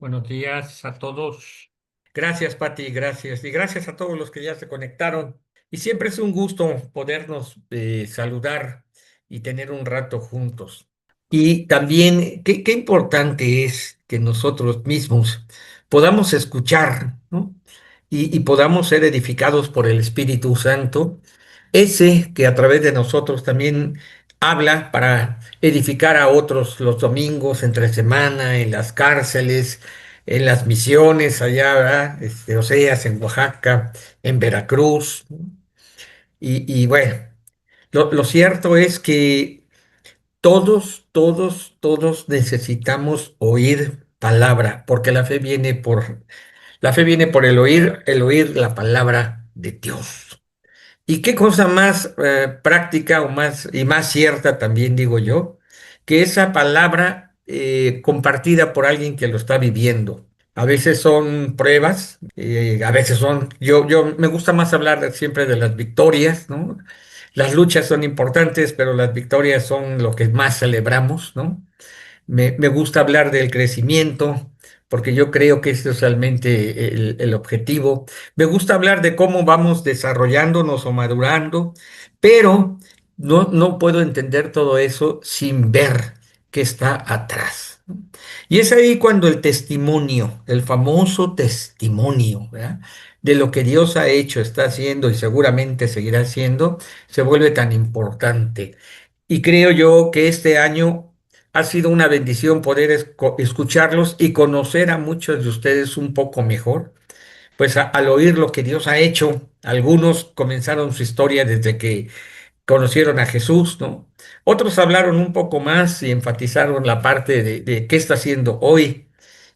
Buenos días a todos. Gracias, Pati, gracias. Y gracias a todos los que ya se conectaron. Y siempre es un gusto podernos saludar y tener un rato juntos. Y también, qué importante es que nosotros mismos podamos escuchar, ¿no? Y podamos ser edificados por el Espíritu Santo, ese que a través de nosotros también habla para edificar a otros los domingos, entre semana, en las cárceles, en las misiones allá, ¿verdad? Oseas, en Oaxaca, en Veracruz. Y bueno, lo cierto es que todos necesitamos oír palabra, porque la fe viene por el oír la palabra de Dios. Y qué cosa más práctica o más cierta también digo yo, que esa palabra compartida por alguien que lo está viviendo. A veces son pruebas, a veces yo me gusta más hablar siempre de las victorias, ¿no? Las luchas son importantes, pero las victorias son lo que más celebramos, ¿no? Me gusta hablar del crecimiento, porque yo creo que ese es realmente el objetivo. Me gusta hablar de cómo vamos desarrollándonos o madurando, pero no puedo entender todo eso sin ver qué está atrás. Y es ahí cuando el testimonio, el famoso testimonio, ¿verdad? De lo que Dios ha hecho, está haciendo y seguramente seguirá haciendo, se vuelve tan importante. Y creo yo que este año ha sido una bendición poder escucharlos y conocer a muchos de ustedes un poco mejor, pues al oír lo que Dios ha hecho. Algunos comenzaron su historia desde que conocieron a Jesús, ¿no? Otros hablaron un poco más y enfatizaron la parte de qué está haciendo hoy.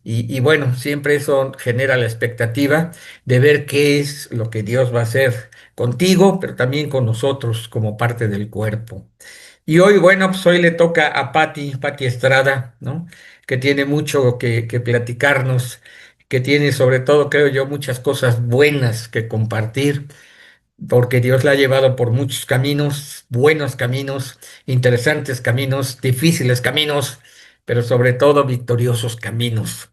Y bueno, siempre eso genera la expectativa de ver qué es lo que Dios va a hacer contigo, pero también con nosotros como parte del cuerpo. Y hoy, bueno, pues hoy le toca a Pati Estrada, ¿no? Que tiene mucho que platicarnos, que tiene sobre todo, creo yo, muchas cosas buenas que compartir, porque Dios la ha llevado por muchos caminos, buenos caminos, interesantes caminos, difíciles caminos, pero sobre todo victoriosos caminos.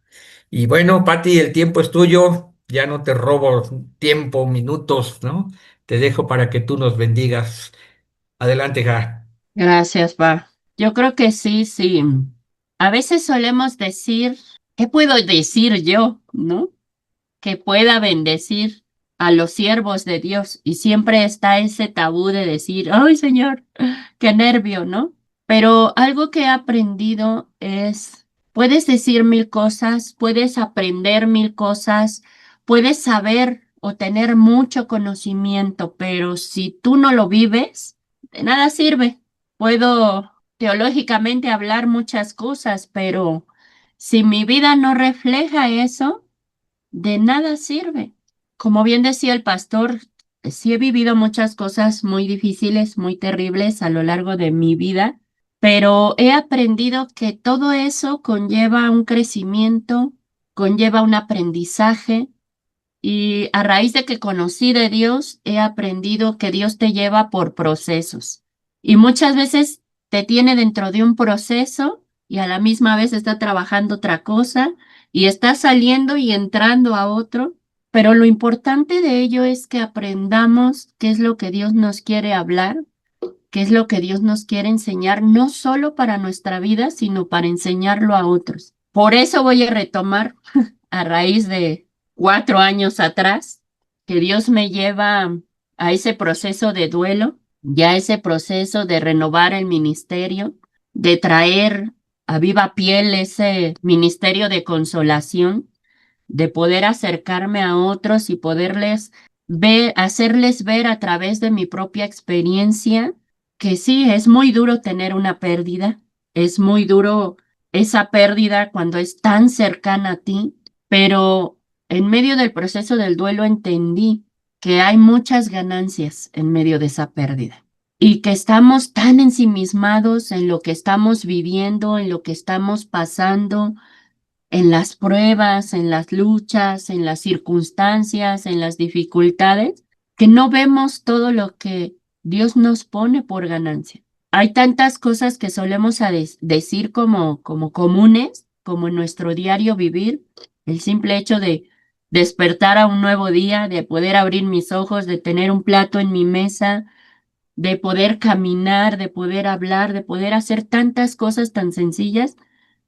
Y bueno, Pati, el tiempo es tuyo, ya no te robo tiempo, minutos, ¿no? Te dejo para que tú nos bendigas. Adelante, ja. Gracias, Bar. Yo creo que sí, sí. A veces solemos decir, ¿qué puedo decir yo, no? Que pueda bendecir a los siervos de Dios. Y siempre está ese tabú de decir, ay, Señor, qué nervio, ¿no? Pero algo que he aprendido es, puedes decir mil cosas, puedes aprender mil cosas, puedes saber o tener mucho conocimiento, pero si tú no lo vives, de nada sirve. Puedo teológicamente hablar muchas cosas, pero si mi vida no refleja eso, de nada sirve. Como bien decía el pastor, sí he vivido muchas cosas muy difíciles, muy terribles a lo largo de mi vida, pero he aprendido que todo eso conlleva un crecimiento, conlleva un aprendizaje, y a raíz de que conocí de Dios, he aprendido que Dios te lleva por procesos. Y muchas veces te tiene dentro de un proceso y a la misma vez está trabajando otra cosa y está saliendo y entrando a otro. Pero lo importante de ello es que aprendamos qué es lo que Dios nos quiere hablar, qué es lo que Dios nos quiere enseñar, no solo para nuestra vida, sino para enseñarlo a otros. Por eso voy a retomar a raíz de 4 años atrás, que Dios me lleva a ese proceso de duelo, ya ese proceso de renovar el ministerio, de traer a viva piel ese ministerio de consolación, de poder acercarme a otros y poderles ver, hacerles ver a través de mi propia experiencia que sí, es muy duro tener una pérdida, es muy duro esa pérdida cuando es tan cercana a ti, pero en medio del proceso del duelo entendí que hay muchas ganancias en medio de esa pérdida y que estamos tan ensimismados en lo que estamos viviendo, en lo que estamos pasando, en las pruebas, en las luchas, en las circunstancias, en las dificultades, que no vemos todo lo que Dios nos pone por ganancia. Hay tantas cosas que solemos decir como comunes, como en nuestro diario vivir, El simple hecho de despertar a un nuevo día, de poder abrir mis ojos, de tener un plato en mi mesa, de poder caminar, de poder hablar, de poder hacer tantas cosas tan sencillas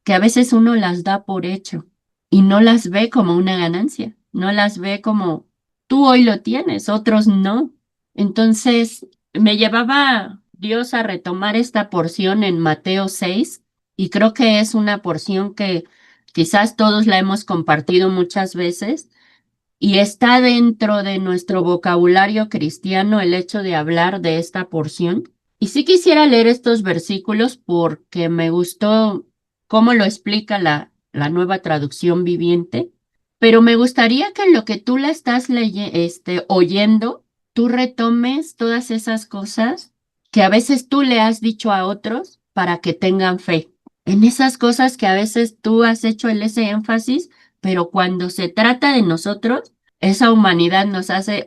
que a veces uno las da por hecho y no las ve como una ganancia, no las ve como tú hoy lo tienes, otros no. Entonces me llevaba Dios a retomar esta porción en Mateo 6 y creo que es una porción que quizás todos la hemos compartido muchas veces y está dentro de nuestro vocabulario cristiano el hecho de hablar de esta porción. Y sí quisiera leer estos versículos porque me gustó cómo lo explica la nueva traducción viviente, pero me gustaría que en lo que tú la estás oyendo, tú retomes todas esas cosas que a veces tú le has dicho a otros para que tengan fe. En esas cosas que a veces tú has hecho ese énfasis, pero cuando se trata de nosotros, esa humanidad nos hace,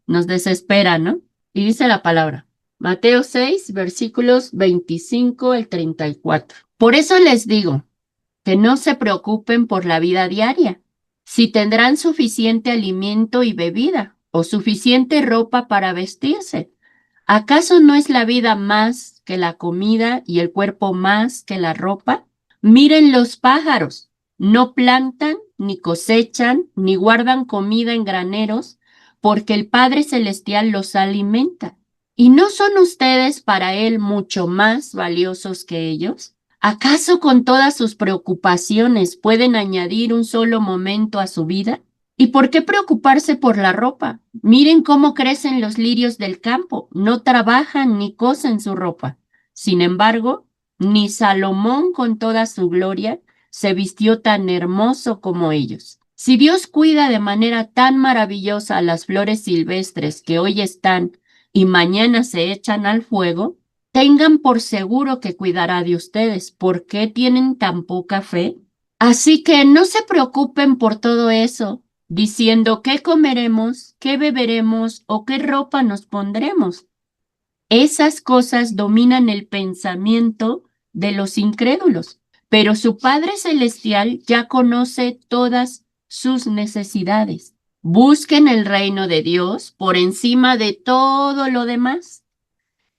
nos desespera, ¿no? Y dice la palabra, Mateo 6, versículos 25 al 34. Por eso les digo que no se preocupen por la vida diaria, si tendrán suficiente alimento y bebida o suficiente ropa para vestirse. ¿Acaso no es la vida más que la comida y el cuerpo más que la ropa? Miren los pájaros, no plantan, ni cosechan, ni guardan comida en graneros, porque el Padre Celestial los alimenta. ¿Y no son ustedes para Él mucho más valiosos que ellos? ¿Acaso con todas sus preocupaciones pueden añadir un solo momento a su vida? ¿Y por qué preocuparse por la ropa? Miren cómo crecen los lirios del campo, no trabajan ni cosen su ropa. Sin embargo, ni Salomón con toda su gloria se vistió tan hermoso como ellos. Si Dios cuida de manera tan maravillosa a las flores silvestres que hoy están y mañana se echan al fuego, tengan por seguro que cuidará de ustedes. ¿Por qué tienen tan poca fe? Así que no se preocupen por todo eso diciendo qué comeremos, qué beberemos o qué ropa nos pondremos. Esas cosas dominan el pensamiento de los incrédulos, pero su Padre Celestial ya conoce todas sus necesidades. Busquen el reino de Dios por encima de todo lo demás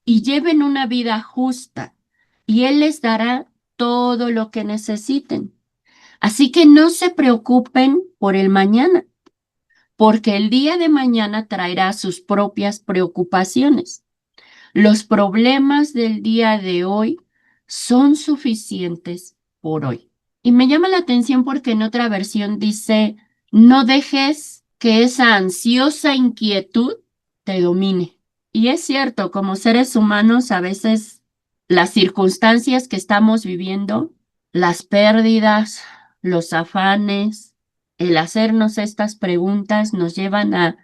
y lleven una vida justa, y Él les dará todo lo que necesiten. Así que no se preocupen por el mañana porque el día de mañana traerá sus propias preocupaciones. Los problemas del día de hoy son suficientes por hoy. Y me llama la atención porque en otra versión dice, no dejes que esa ansiosa inquietud te domine. Y es cierto, como seres humanos, a veces las circunstancias que estamos viviendo, las pérdidas, los afanes, el hacernos estas preguntas nos llevan a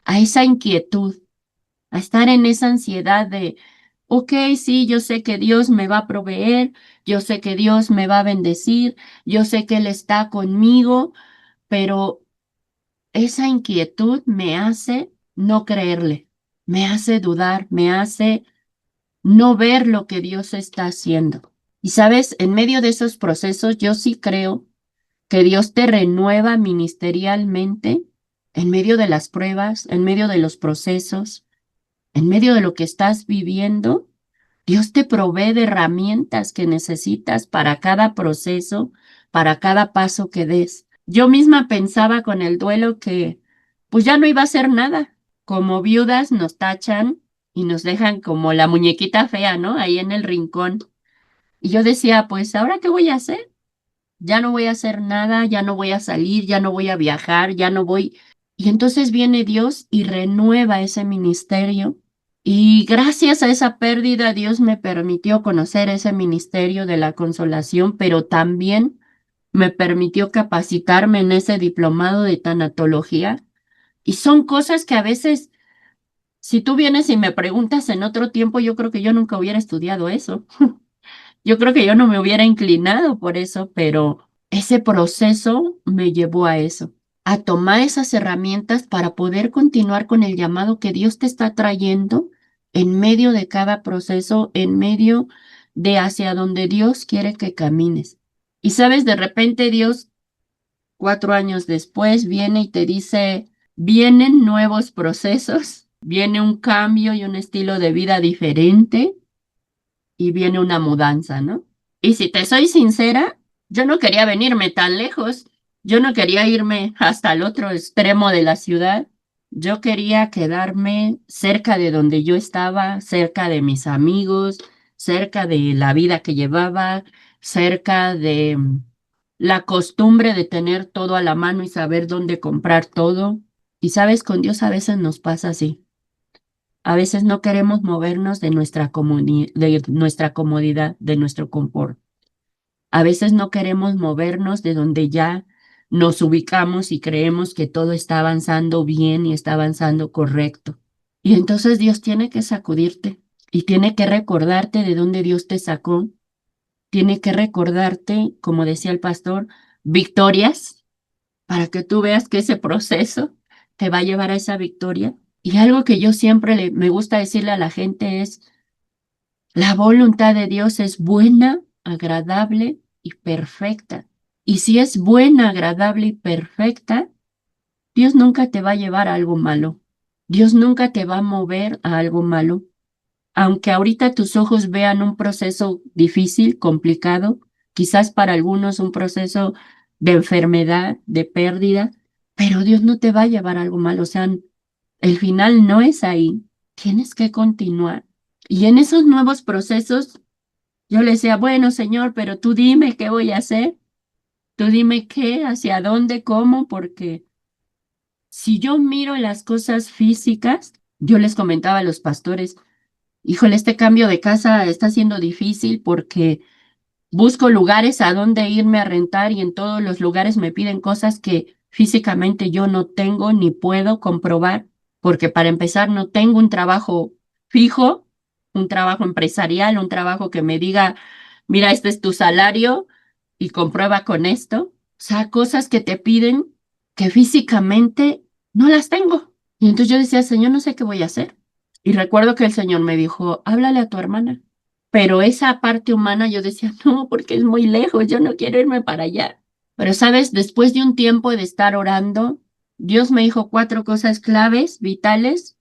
esa inquietud, a estar en esa ansiedad de, ok, sí, yo sé que Dios me va a proveer, yo sé que Dios me va a bendecir, yo sé que Él está conmigo, pero esa inquietud me hace no creerle, me hace dudar, me hace no ver lo que Dios está haciendo. Y sabes, en medio de esos procesos, yo sí creo que Dios te renueva ministerialmente en medio de las pruebas, en medio de los procesos, en medio de lo que estás viviendo. Dios te provee de herramientas que necesitas para cada proceso, para cada paso que des. Yo misma pensaba con el duelo que pues ya no iba a hacer nada. Como viudas nos tachan y nos dejan como la muñequita fea, ¿no? Ahí en el rincón. Y yo decía, pues, ¿ahora qué voy a hacer? Ya no voy a hacer nada, ya no voy a salir, ya no voy a viajar, ya no voy. Y entonces viene Dios y renueva ese ministerio. Y gracias a esa pérdida, Dios me permitió conocer ese ministerio de la consolación, pero también me permitió capacitarme en ese diplomado de tanatología. Y son cosas que a veces, si tú vienes y me preguntas en otro tiempo, yo creo que yo nunca hubiera estudiado eso. Yo creo que yo no me hubiera inclinado por eso, pero ese proceso me llevó a eso, a tomar esas herramientas para poder continuar con el llamado que Dios te está trayendo en medio de cada proceso, en medio de hacia donde Dios quiere que camines. Y sabes, de repente Dios 4 años después viene y te dice, vienen nuevos procesos, viene un cambio y un estilo de vida diferente y viene una mudanza, ¿no? Y si te soy sincera, yo no quería venirme tan lejos, yo no quería irme hasta el otro extremo de la ciudad, yo quería quedarme cerca de donde yo estaba, cerca de mis amigos, cerca de la vida que llevaba, cerca de la costumbre de tener todo a la mano y saber dónde comprar todo. Y sabes, con Dios a veces nos pasa así. A veces no queremos movernos de de nuestra comodidad, de nuestro confort. A veces no queremos movernos de donde ya nos ubicamos y creemos que todo está avanzando bien y está avanzando correcto. Y entonces Dios tiene que sacudirte y tiene que recordarte de dónde Dios te sacó. Tiene que recordarte, como decía el pastor, victorias para que tú veas que ese proceso te va a llevar a esa victoria. Y algo que yo siempre me gusta decirle a la gente es, la voluntad de Dios es buena, agradable y perfecta. Y si es buena, agradable y perfecta, Dios nunca te va a llevar a algo malo. Dios nunca te va a mover a algo malo. Aunque ahorita tus ojos vean un proceso difícil, complicado, quizás para algunos un proceso de enfermedad, de pérdida, pero Dios no te va a llevar a algo malo. O sea, el final no es ahí. Tienes que continuar. Y en esos nuevos procesos, yo le decía, bueno, Señor, pero tú dime qué voy a hacer. Tú dime qué, hacia dónde, cómo, porque si yo miro las cosas físicas, yo les comentaba a los pastores, híjole, este cambio de casa está siendo difícil porque busco lugares a donde irme a rentar y en todos los lugares me piden cosas que físicamente yo no tengo ni puedo comprobar, porque para empezar no tengo un trabajo fijo, un trabajo empresarial, un trabajo que me diga, mira, este es tu salario y comprueba con esto. O sea, cosas que te piden que físicamente no las tengo. Y entonces yo decía, Señor, no sé qué voy a hacer. Y recuerdo que el Señor me dijo, háblale a tu hermana. Pero esa parte humana yo decía, no, porque es muy lejos, yo no quiero irme para allá. Pero sabes, después de un tiempo de estar orando, Dios me dijo 4 cosas claves, vitales,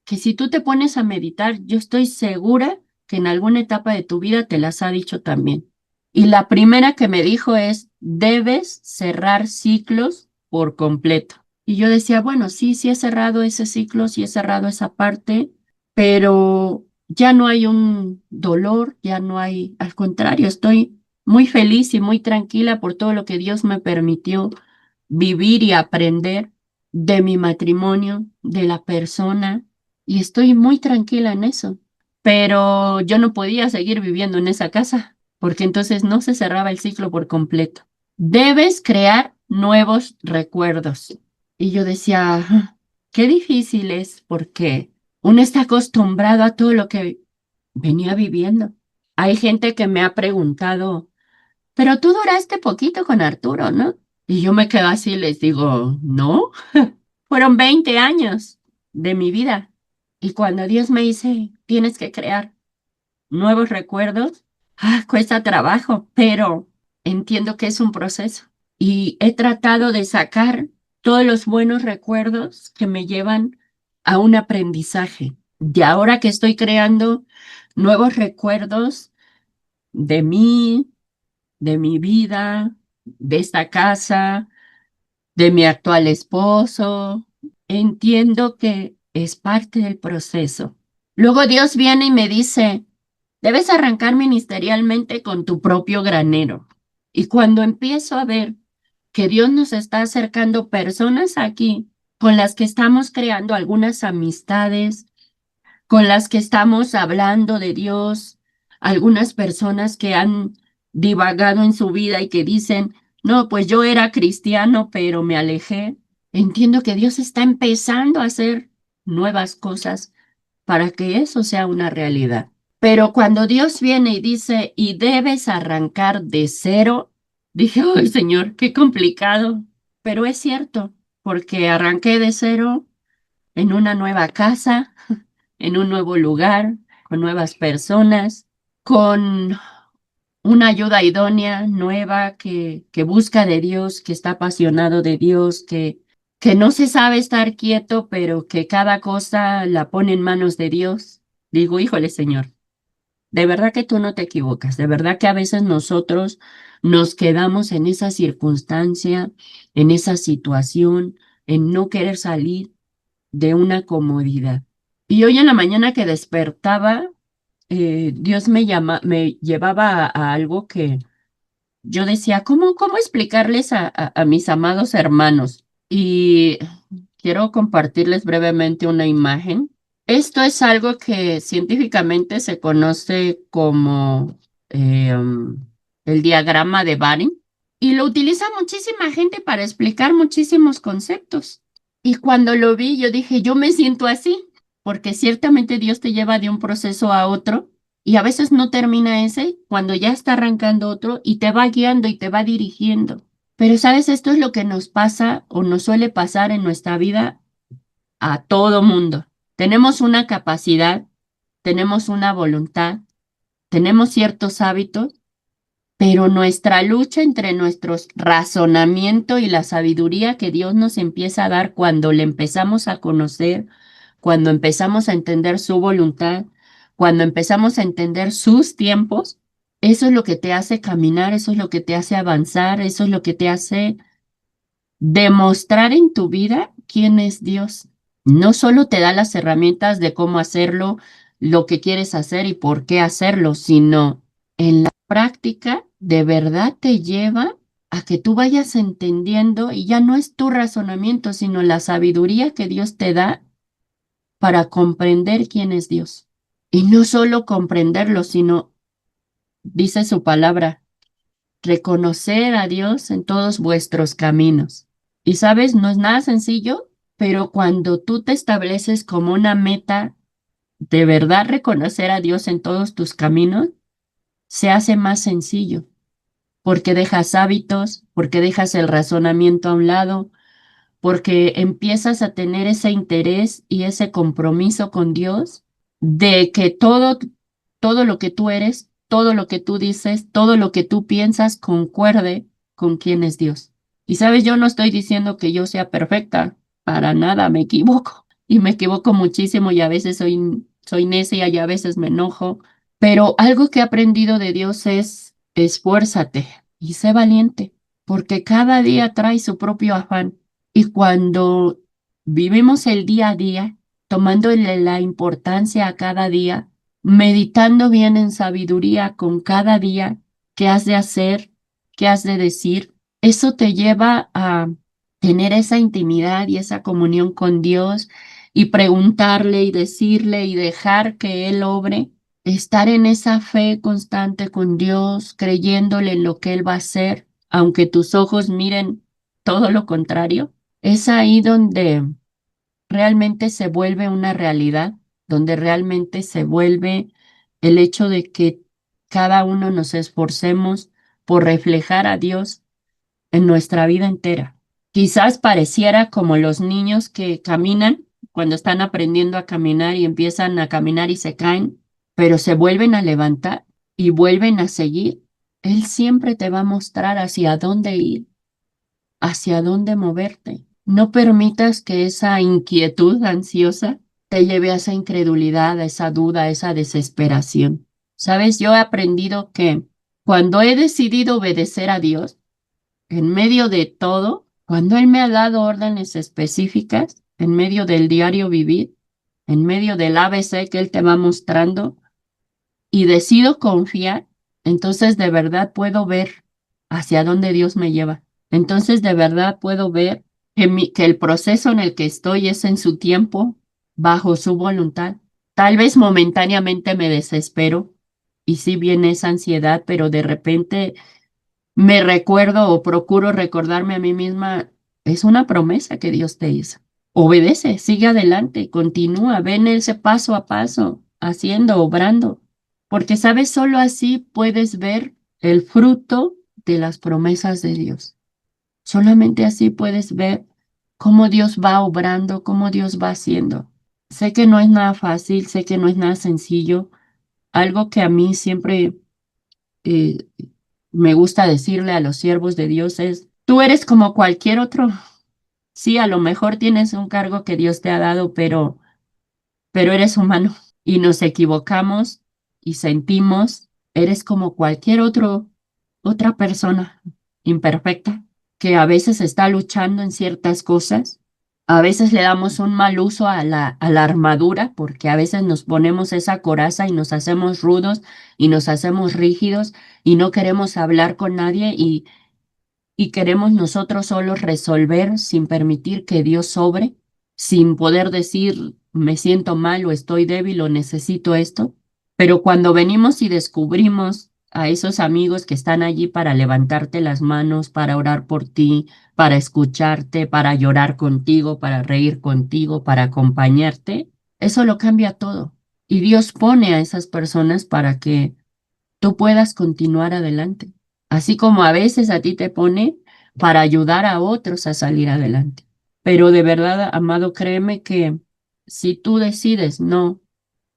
que si tú te pones a meditar, yo estoy segura que en alguna etapa de tu vida te las ha dicho también. Y la primera que me dijo es, debes cerrar ciclos por completo. Y yo decía, bueno, sí, sí he cerrado ese ciclo, sí he cerrado esa parte, pero ya no hay un dolor, ya no hay, al contrario, estoy muy feliz y muy tranquila por todo lo que Dios me permitió vivir y aprender de mi matrimonio, de la persona, y estoy muy tranquila en eso. Pero yo no podía seguir viviendo en esa casa, porque entonces no se cerraba el ciclo por completo. Debes crear nuevos recuerdos. Y yo decía, "Ah, qué difícil es, porque uno está acostumbrado a todo lo que venía viviendo. Hay gente que me ha preguntado, pero tú duraste poquito con Arturo, ¿no? Y yo me quedo así y les digo, no, fueron 20 años de mi vida. Y cuando Dios me dice, tienes que crear nuevos recuerdos, cuesta trabajo, pero entiendo que es un proceso. Y he tratado de sacar todos los buenos recuerdos que me llevan a un aprendizaje. Y ahora que estoy creando nuevos recuerdos de mí, de mi vida, de esta casa, de mi actual esposo, entiendo que es parte del proceso. Luego Dios viene y me dice, debes arrancar ministerialmente con tu propio granero. Y cuando empiezo a ver que Dios nos está acercando personas aquí con las que estamos creando algunas amistades, con las que estamos hablando de Dios, algunas personas que han divagado en su vida y que dicen, no, pues yo era cristiano, pero me alejé. Entiendo que Dios está empezando a hacer nuevas cosas para que eso sea una realidad. Pero cuando Dios viene y dice, y debes arrancar de cero, dije, ay, Señor, qué complicado. Pero es cierto, porque arranqué de cero en una nueva casa, en un nuevo lugar, con nuevas personas, con una ayuda idónea, nueva, que busca de Dios, que está apasionado de Dios, que no se sabe estar quieto, pero que cada cosa la pone en manos de Dios. Digo, híjole, Señor, de verdad que tú no te equivocas, de verdad que a veces nosotros nos quedamos en esa circunstancia, en esa situación, en no querer salir de una comodidad. Y hoy en la mañana que despertaba, Dios me llevaba a algo que yo decía, ¿cómo explicarles a mis amados hermanos? Y quiero compartirles brevemente una imagen. Esto es algo que científicamente se conoce como el diagrama de Baring y lo utiliza muchísima gente para explicar muchísimos conceptos. Y cuando lo vi, yo dije, yo me siento así, porque ciertamente Dios te lleva de un proceso a otro y a veces no termina ese cuando ya está arrancando otro y te va guiando y te va dirigiendo. Pero sabes, esto es lo que nos pasa o nos suele pasar en nuestra vida a todo mundo. Tenemos una capacidad, tenemos una voluntad, tenemos ciertos hábitos, pero nuestra lucha entre nuestros razonamiento y la sabiduría que Dios nos empieza a dar cuando le empezamos a conocer, cuando empezamos a entender su voluntad, cuando empezamos a entender sus tiempos, eso es lo que te hace caminar, eso es lo que te hace avanzar, eso es lo que te hace demostrar en tu vida quién es Dios. No solo te da las herramientas de cómo hacerlo, lo que quieres hacer y por qué hacerlo, sino en la práctica de verdad te lleva a que tú vayas entendiendo y ya no es tu razonamiento, sino la sabiduría que Dios te da para comprender quién es Dios. Y no solo comprenderlo, sino, dice su palabra, reconocer a Dios en todos vuestros caminos. Y sabes, no es nada sencillo, pero cuando tú te estableces como una meta de verdad reconocer a Dios en todos tus caminos, se hace más sencillo, porque dejas hábitos, porque dejas el razonamiento a un lado, porque empiezas a tener ese interés y ese compromiso con Dios de que todo lo que tú eres, todo lo que tú dices, todo lo que tú piensas concuerde con quién es Dios. Y sabes, yo no estoy diciendo que yo sea perfecta, para nada, me equivoco. Y me equivoco muchísimo y a veces soy necia y a veces me enojo. Pero algo que he aprendido de Dios es esfuérzate y sé valiente, porque cada día trae su propio afán. Y cuando vivimos el día a día, tomándole la importancia a cada día, meditando bien en sabiduría con cada día, qué has de hacer, qué has de decir, eso te lleva a tener esa intimidad y esa comunión con Dios y preguntarle y decirle y dejar que Él obre, estar en esa fe constante con Dios, creyéndole en lo que Él va a hacer, aunque tus ojos miren todo lo contrario. Es ahí donde realmente se vuelve una realidad, donde realmente se vuelve el hecho de que cada uno nos esforcemos por reflejar a Dios en nuestra vida entera. Quizás pareciera como los niños que caminan cuando están aprendiendo a caminar y empiezan a caminar y se caen, pero se vuelven a levantar y vuelven a seguir. Él siempre te va a mostrar hacia dónde ir, hacia dónde moverte. No permitas que esa inquietud ansiosa te lleve a esa incredulidad, a esa duda, a esa desesperación. Sabes, yo he aprendido que cuando he decidido obedecer a Dios, en medio de todo, cuando Él me ha dado órdenes específicas, en medio del diario vivir, en medio del ABC que Él te va mostrando, y decido confiar, entonces de verdad puedo ver hacia dónde Dios me lleva. Entonces de verdad puedo ver que el proceso en el que estoy es en su tiempo, bajo su voluntad. Tal vez momentáneamente me desespero y sí viene esa ansiedad, pero de repente me recuerdo o procuro recordarme a mí misma, es una promesa que Dios te hizo. Obedece, sigue adelante, continúa, ven ese paso a paso, haciendo, obrando, porque sabes, solo así puedes ver el fruto de las promesas de Dios. Solamente así puedes ver cómo Dios va obrando, cómo Dios va haciendo. Sé que no es nada fácil, sé que no es nada sencillo. Algo que a mí siempre eh, me gusta decirle a los siervos de Dios es, tú eres como cualquier otro. Sí, a lo mejor tienes un cargo que Dios te ha dado, pero eres humano y nos equivocamos y sentimos, eres como cualquier otra persona imperfecta que a veces está luchando en ciertas cosas. A veces le damos un mal uso a la armadura porque a veces nos ponemos esa coraza y nos hacemos rudos y nos hacemos rígidos y no queremos hablar con nadie y queremos nosotros solos resolver sin permitir que Dios sobre, sin poder decir me siento mal o estoy débil o necesito esto. Pero cuando venimos y descubrimos a esos amigos que están allí para levantarte las manos, para orar por ti, para escucharte, para llorar contigo, para reír contigo, para acompañarte, eso lo cambia todo. Y Dios pone a esas personas para que tú puedas continuar adelante, así como a veces a ti te pone para ayudar a otros a salir adelante. Pero de verdad, amado, créeme que si tú decides no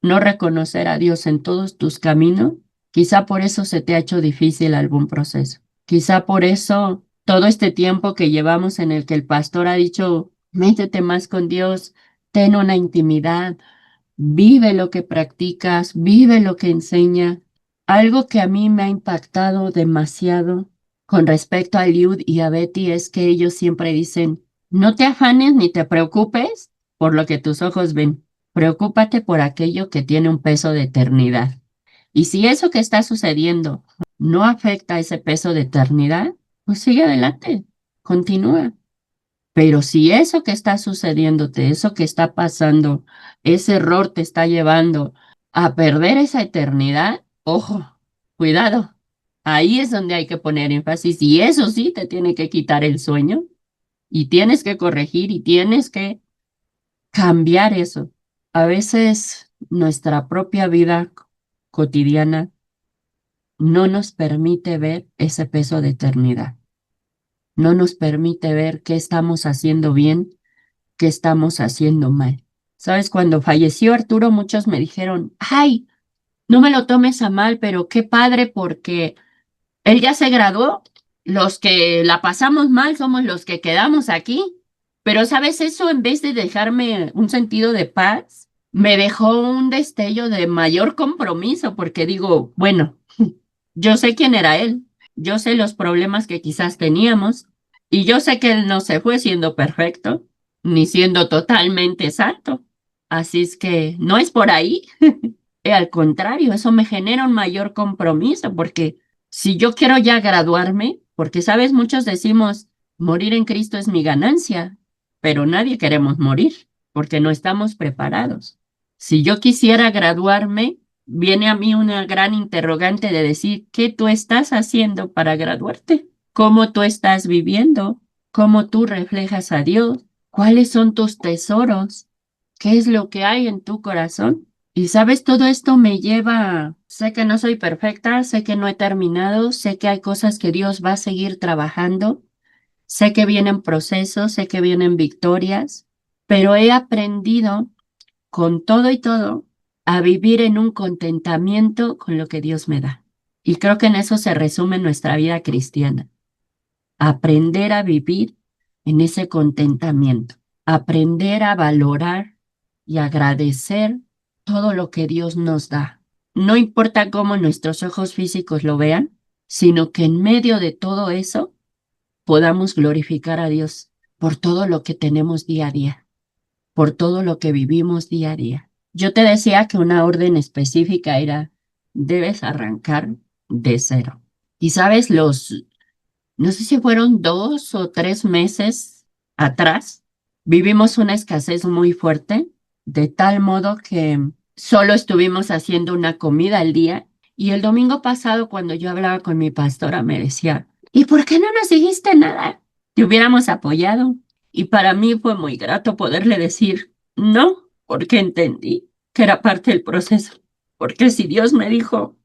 reconocer a Dios en todos tus caminos, quizá por eso se te ha hecho difícil algún proceso. Quizá por eso todo este tiempo que llevamos en el que el pastor ha dicho, métete más con Dios, ten una intimidad, vive lo que practicas, vive lo que enseña. Algo que a mí me ha impactado demasiado con respecto a Liud y a Betty es que ellos siempre dicen, no te afanes ni te preocupes por lo que tus ojos ven, preocúpate por aquello que tiene un peso de eternidad. Y si eso que está sucediendo no afecta ese peso de eternidad, pues sigue adelante, continúa. Pero si eso que está sucediéndote, eso que está pasando, ese error te está llevando a perder esa eternidad, ojo, cuidado. Ahí es donde hay que poner énfasis y eso sí te tiene que quitar el sueño y tienes que corregir y tienes que cambiar eso. A veces nuestra propia vida cotidiana no nos permite ver ese peso de eternidad, no nos permite ver qué estamos haciendo bien, qué estamos haciendo mal. ¿Sabes? Cuando falleció Arturo, muchos me dijeron, ay, no me lo tomes a mal, pero qué padre porque él ya se graduó. Los que la pasamos mal somos los que quedamos aquí. Pero, ¿sabes? Eso en vez de dejarme un sentido de paz, me dejó un destello de mayor compromiso porque digo, bueno, yo sé quién era él, yo sé los problemas que quizás teníamos y yo sé que él no se fue siendo perfecto ni siendo totalmente santo. Así es que no es por ahí. Al contrario, eso me genera un mayor compromiso porque si yo quiero ya graduarme, porque sabes, muchos decimos, morir en Cristo es mi ganancia, pero nadie queremos morir porque no estamos preparados. Si yo quisiera graduarme, viene a mí una gran interrogante de decir, ¿qué tú estás haciendo para graduarte? ¿Cómo tú estás viviendo? ¿Cómo tú reflejas a Dios? ¿Cuáles son tus tesoros? ¿Qué es lo que hay en tu corazón? Y sabes, todo esto me lleva, sé que no soy perfecta, sé que no he terminado, sé que hay cosas que Dios va a seguir trabajando, sé que vienen procesos, sé que vienen victorias, pero he aprendido con todo y todo a vivir en un contentamiento con lo que Dios me da. Y creo que en eso se resume nuestra vida cristiana, aprender a vivir en ese contentamiento, aprender a valorar y agradecer todo lo que Dios nos da. No importa cómo nuestros ojos físicos lo vean, sino que en medio de todo eso podamos glorificar a Dios por todo lo que tenemos día a día, por todo lo que vivimos día a día. Yo te decía que una orden específica era, debes arrancar de cero. Y sabes, no sé si fueron 2 o 3 meses atrás, vivimos una escasez muy fuerte, de tal modo que solo estuvimos haciendo una comida al día. Y el domingo pasado, cuando yo hablaba con mi pastora, me decía, ¿y por qué no nos dijiste nada? Te hubiéramos apoyado. Y para mí fue muy grato poderle decir, no, porque entendí que era parte del proceso. Porque si Dios me dijo,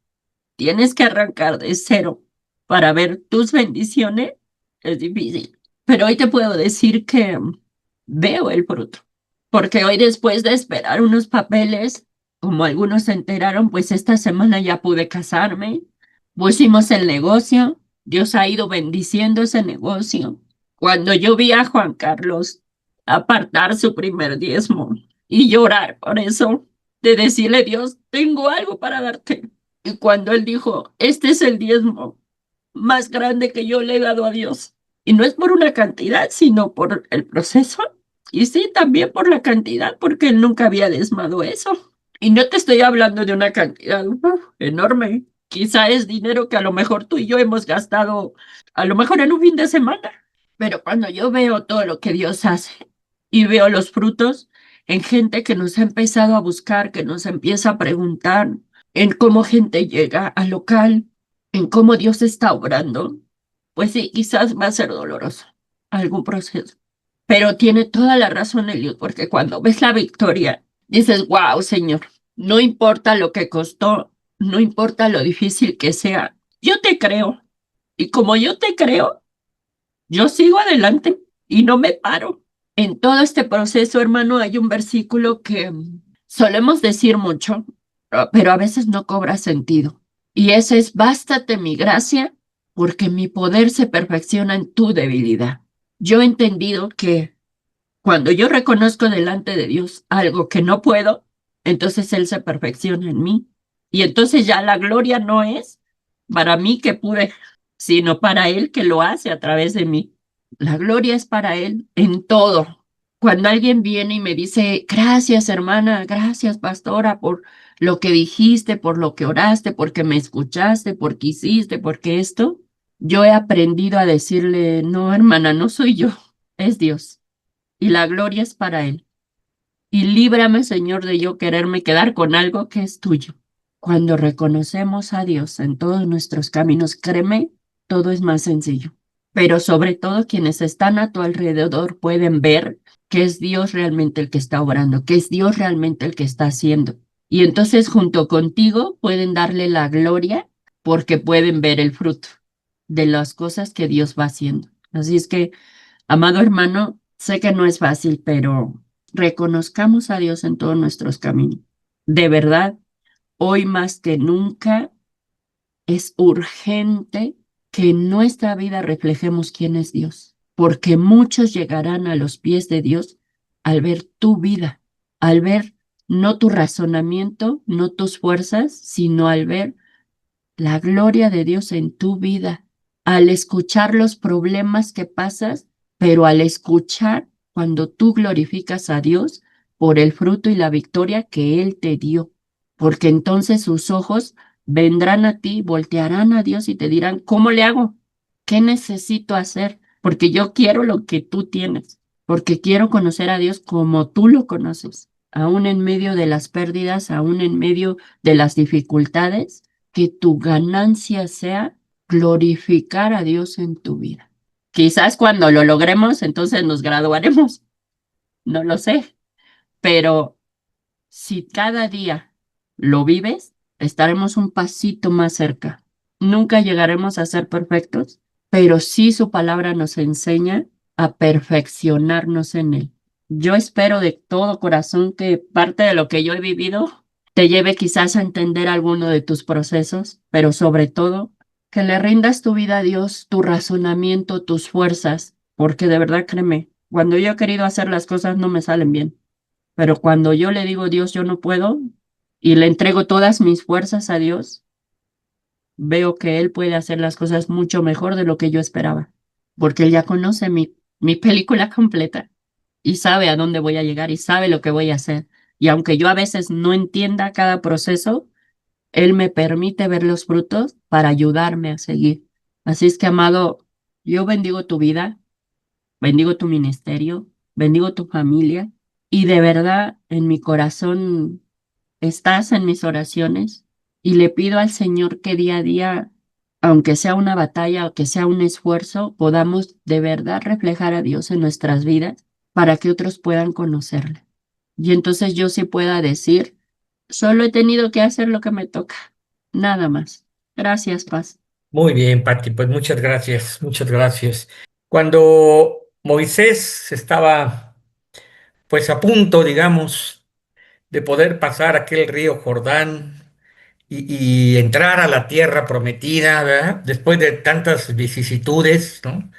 tienes que arrancar de cero para ver tus bendiciones, es difícil. Pero hoy te puedo decir que veo el fruto, porque hoy después de esperar unos papeles, como algunos se enteraron, pues esta semana ya pude casarme, Pusimos el negocio, Dios ha ido bendiciendo ese negocio. Cuando yo vi a Juan Carlos apartar su primer diezmo y llorar por eso, de decirle, Dios, tengo algo para darte. Y cuando él dijo, este es el diezmo más grande que yo le he dado a Dios. Y no es por una cantidad, sino por el proceso. Y sí, también por la cantidad, porque él nunca había diezmado eso. Y no te estoy hablando de una cantidad enorme. Quizá es dinero que a lo mejor tú y yo hemos gastado, a lo mejor en un fin de semana. Pero cuando yo veo todo lo que Dios hace y veo los frutos en gente que nos ha empezado a buscar, que nos empieza a preguntar, en cómo gente llega al local, en cómo Dios está obrando, pues sí, quizás va a ser doloroso algún proceso. Pero tiene toda la razón Eliud, porque cuando ves la victoria, dices, wow, Señor, no importa lo que costó, no importa lo difícil que sea, yo te creo. Y como yo te creo, yo sigo adelante y no me paro. En todo este proceso, hermano, hay un versículo que solemos decir mucho, pero a veces no cobra sentido. Y ese es, bástate mi gracia, porque mi poder se perfecciona en tu debilidad. Yo he entendido que cuando yo reconozco delante de Dios algo que no puedo, entonces Él se perfecciona en mí. Y entonces ya la gloria no es para mí que pude, sino para Él que lo hace a través de mí. La gloria es para Él en todo. Cuando alguien viene y me dice, gracias hermana, gracias pastora por lo que dijiste, por lo que oraste, porque me escuchaste, porque hiciste, porque esto, yo he aprendido a decirle, no hermana, no soy yo, es Dios y la gloria es para Él. Y líbrame, Señor, de yo quererme quedar con algo que es tuyo. Cuando reconocemos a Dios en todos nuestros caminos, créeme, todo es más sencillo. Pero sobre todo quienes están a tu alrededor pueden ver que es Dios realmente el que está obrando, que es Dios realmente el que está haciendo. Y entonces junto contigo pueden darle la gloria porque pueden ver el fruto de las cosas que Dios va haciendo. Así es que amado hermano, sé que no es fácil, pero reconozcamos a Dios en todos nuestros caminos. De verdad, hoy más que nunca es urgente que en nuestra vida reflejemos quién es Dios, porque muchos llegarán a los pies de Dios al ver tu vida, al ver no tu razonamiento, no tus fuerzas, sino al ver la gloria de Dios en tu vida, al escuchar los problemas que pasas, pero al escuchar cuando tú glorificas a Dios por el fruto y la victoria que Él te dio, porque entonces sus ojos vendrán a ti, voltearán a Dios y te dirán, ¿cómo le hago? ¿Qué necesito hacer? Porque yo quiero lo que tú tienes, porque quiero conocer a Dios como tú lo conoces, aún en medio de las pérdidas, aún en medio de las dificultades que tu ganancia sea glorificar a Dios en tu vida. Quizás cuando lo logremos, entonces nos graduaremos, no lo sé, pero si cada día lo vives, estaremos un pasito más cerca. Nunca llegaremos a ser perfectos, pero sí su palabra nos enseña a perfeccionarnos en él. Yo espero de todo corazón que parte de lo que yo he vivido te lleve quizás a entender alguno de tus procesos, pero sobre todo que le rindas tu vida a Dios, tu razonamiento, tus fuerzas, porque de verdad créeme, cuando yo he querido hacer las cosas no me salen bien. Pero cuando yo le digo, Dios, yo no puedo, y le entrego todas mis fuerzas a Dios, veo que Él puede hacer las cosas mucho mejor de lo que yo esperaba, porque Él ya conoce mi película completa y sabe a dónde voy a llegar y sabe lo que voy a hacer. Y aunque yo a veces no entienda cada proceso, Él me permite ver los frutos para ayudarme a seguir. Así es que, amado, yo bendigo tu vida, bendigo tu ministerio, bendigo tu familia y de verdad en mi corazón estás en mis oraciones y le pido al Señor que día a día, aunque sea una batalla o que sea un esfuerzo, podamos de verdad reflejar a Dios en nuestras vidas para que otros puedan conocerle. Y entonces yo sí pueda decir, solo he tenido que hacer lo que me toca, nada más. Gracias, Paz. Muy bien, Pati, pues muchas gracias, muchas gracias. Cuando Moisés estaba pues a punto, digamos, de poder pasar aquel río Jordán y entrar a la tierra prometida, ¿verdad? Después de tantas vicisitudes, ¿no?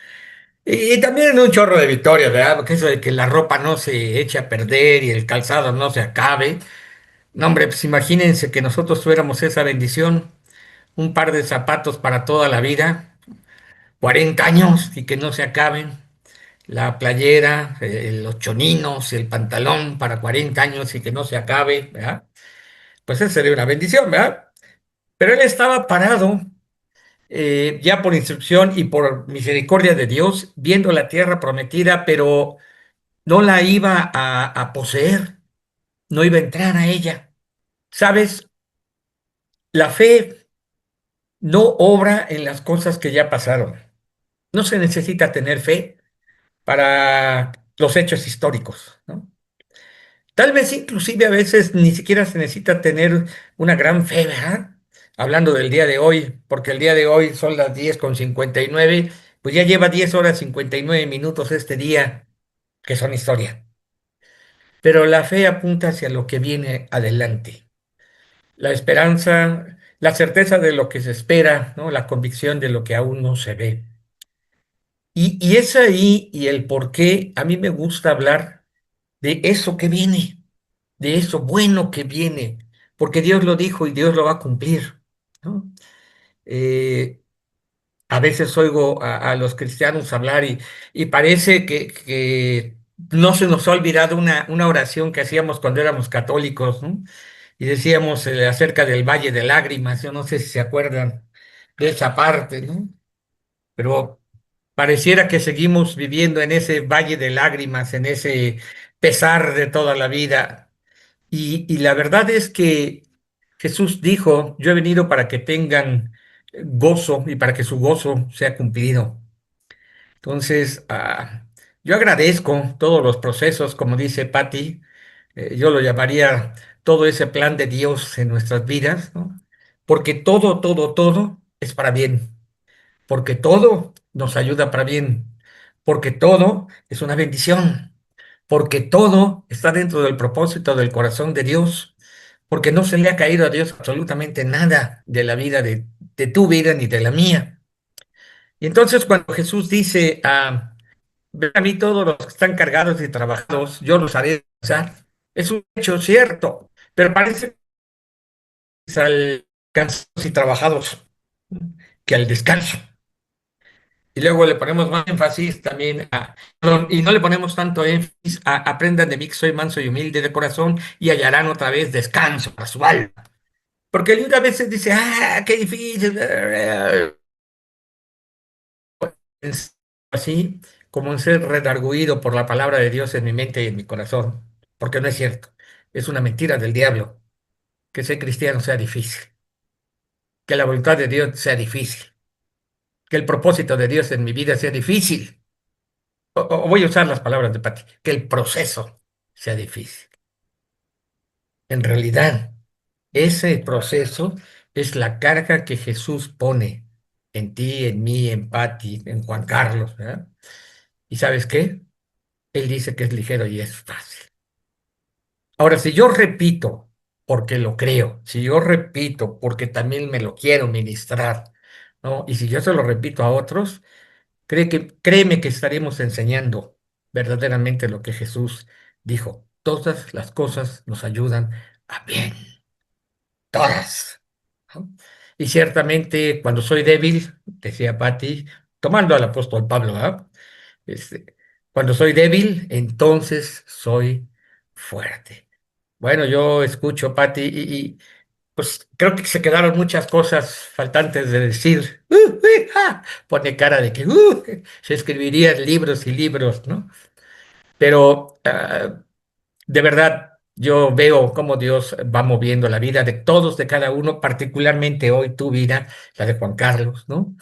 Y también un chorro de victorias, ¿verdad? Porque eso de que la ropa no se eche a perder y el calzado no se acabe. No, hombre, pues imagínense que nosotros tuviéramos esa bendición, un par de zapatos para toda la vida, 40 años y que no se acaben, la playera, los choninos, el pantalón para 40 años y que no se acabe, ¿verdad? Pues esa sería una bendición, ¿verdad? Pero él estaba parado, ya por instrucción y por misericordia de Dios, viendo la tierra prometida, pero no la iba a poseer, no iba a entrar a ella. ¿Sabes? La fe no obra en las cosas que ya pasaron. No se necesita tener fe para los hechos históricos, ¿no? Tal vez inclusive a veces ni siquiera se necesita tener una gran fe, ¿verdad? Hablando del día de hoy, porque el día de hoy son las 10:59, pues ya lleva 10 horas 59 minutos este día, que son historia. Pero la fe apunta hacia lo que viene adelante. La esperanza, la certeza de lo que se espera, ¿no? La convicción de lo que aún no se ve. Y es ahí y el por qué a mí me gusta hablar de eso que viene, de eso bueno que viene, porque Dios lo dijo y Dios lo va a cumplir, ¿no? Eh, a veces oigo a los cristianos hablar y parece que no se nos ha olvidado una oración que hacíamos cuando éramos católicos, ¿no? Y decíamos acerca del Valle de Lágrimas, yo no sé si se acuerdan de esa parte, ¿no? Pero pareciera que seguimos viviendo en ese valle de lágrimas, en ese pesar de toda la vida. Y la verdad es que Jesús dijo, yo he venido para que tengan gozo y para que su gozo sea cumplido. Entonces, yo agradezco todos los procesos, como dice Patti, yo lo llamaría todo ese plan de Dios en nuestras vidas, ¿no? Porque todo, todo, todo es para bien, porque todo nos ayuda para bien, porque todo es una bendición, porque todo está dentro del propósito del corazón de Dios, porque no se le ha caído a Dios absolutamente nada de la vida de tu vida ni de la mía. Y entonces cuando Jesús dice, ven a mí todos los que están cargados y trabajados, yo los haré descansar, es un hecho cierto, pero parece que es al cansados y trabajados que al descanso. Y luego le ponemos más énfasis también perdón, y no le ponemos tanto énfasis a aprendan de mí que soy manso y humilde de corazón y hallarán otra vez descanso para su alma. Porque el libro a veces dice, qué difícil. Es así como en ser redarguido por la palabra de Dios en mi mente y en mi corazón. Porque no es cierto. Es una mentira del diablo que ser cristiano sea difícil, que la voluntad de Dios sea difícil, que el propósito de Dios en mi vida sea difícil. O voy a usar las palabras de Pati, que el proceso sea difícil. En realidad, ese proceso es la carga que Jesús pone en ti, en mí, en Pati, en Juan Carlos, ¿verdad? ¿Y sabes qué? Él dice que es ligero y es fácil. Ahora, si yo repito porque lo creo, si yo repito porque también me lo quiero ministrar, ¿no? Y si yo se lo repito a otros, créeme que estaremos enseñando verdaderamente lo que Jesús dijo. Todas las cosas nos ayudan a bien, todas, ¿no? Y ciertamente cuando soy débil, decía Patti, tomando al apóstol Pablo, ¿ah? Este, cuando soy débil, entonces soy fuerte. Bueno, yo escucho, Patti, pues creo que se quedaron muchas cosas faltantes de decir. Pone cara de que se escribirían libros y libros, ¿no? Pero de verdad, yo veo cómo Dios va moviendo la vida de todos, de cada uno, particularmente hoy tu vida, la de Juan Carlos, ¿no?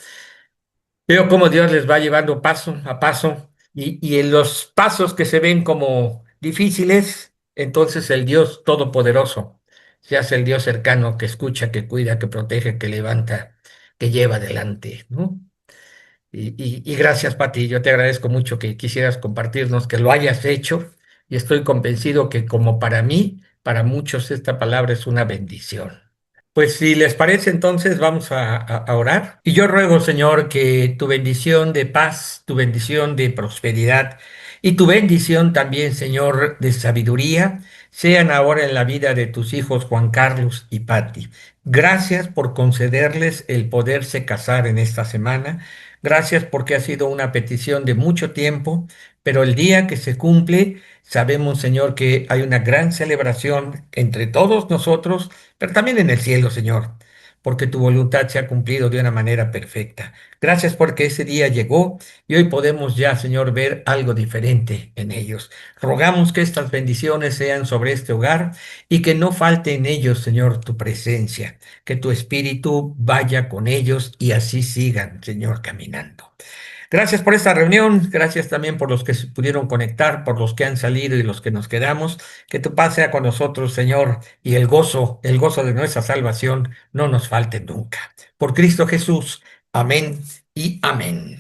Veo cómo Dios les va llevando paso a paso y en los pasos que se ven como difíciles, entonces el Dios todopoderoso se hace el Dios cercano que escucha, que cuida, que protege, que levanta, que lleva adelante, ¿no? Y gracias, Pati, yo te agradezco mucho que quisieras compartirnos, que lo hayas hecho y estoy convencido que como para mí, para muchos esta palabra es una bendición. Pues si les parece, entonces vamos a orar. Y yo ruego, Señor, que tu bendición de paz, tu bendición de prosperidad y tu bendición también, Señor, de sabiduría, sean ahora en la vida de tus hijos Juan Carlos y Patti. Gracias por concederles el poderse casar en esta semana. Gracias porque ha sido una petición de mucho tiempo, pero el día que se cumple, sabemos, Señor, que hay una gran celebración entre todos nosotros, pero también en el cielo, Señor, porque tu voluntad se ha cumplido de una manera perfecta. Gracias porque ese día llegó y hoy podemos ya, Señor, ver algo diferente en ellos. Rogamos que estas bendiciones sean sobre este hogar y que no falte en ellos, Señor, tu presencia, que tu espíritu vaya con ellos y así sigan, Señor, caminando. Gracias por esta reunión, gracias también por los que se pudieron conectar, por los que han salido y los que nos quedamos. Que tu paz sea con nosotros, Señor, y el gozo de nuestra salvación no nos falte nunca. Por Cristo Jesús. Amén y amén.